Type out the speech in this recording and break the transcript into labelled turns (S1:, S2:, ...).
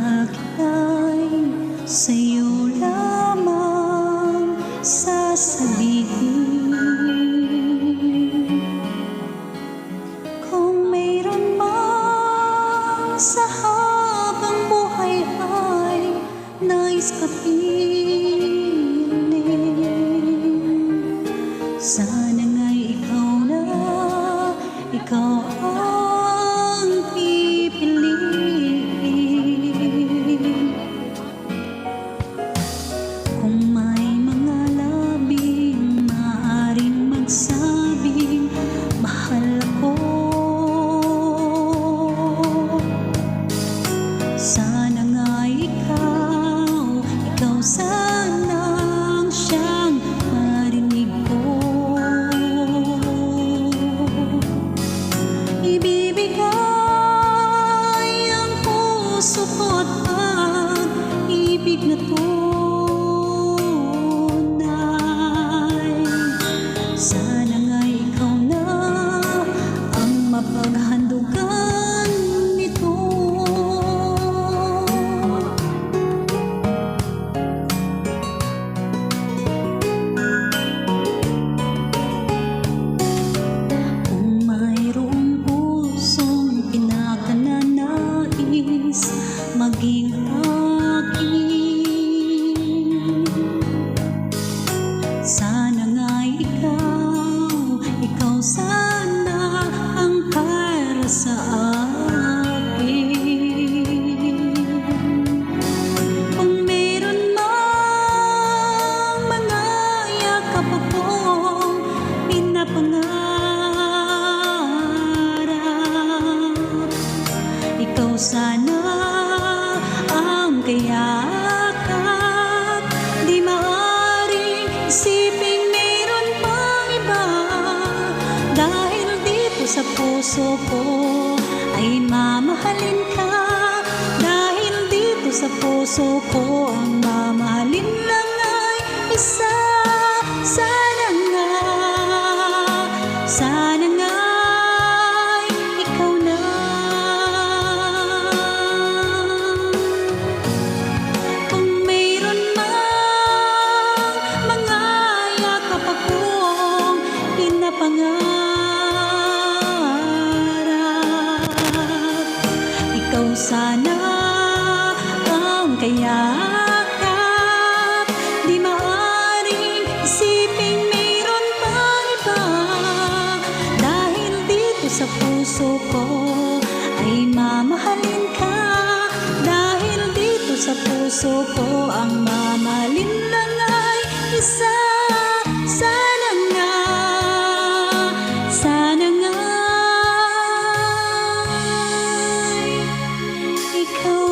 S1: ako'y sa'yo lamang sasabihin. Kung mayroon man sa habang buhay ay nais ka piling, sana nga'y ikaw ang pipiliin. Kung may mga labing maaaring magsabing mahal ako, sana nga'y ikaw sanang siyang marinig ko. Ibibigay ang puso ko't ang ibig na tunay. Sana nga'y ikaw na ang mapaghandugan nito. Kung mayroong pusong pinakananais maging akin, sana nga'y ikaw sana ang para sa akin. Kung meron mang mga yakap akong pinapangarap, ikaw sana ang kayakap. Di maaaring isiping meron pang iba, dahil dito sa puso ko ay mamahalin ka. Dahil dito sa puso ko ang mamahalin lang ay isa. Sana nga'y ikaw na. Kung mayroon mang mga yakap akong pinapangarap, ikaw sana ang kayakap. Di maaaring isiping mayroon pang iba, dahil dito sa puso ko ay mamahalin ka. Dahil dito sa puso ko ang mamahalin lang ay isa. Sana nga'y ikaw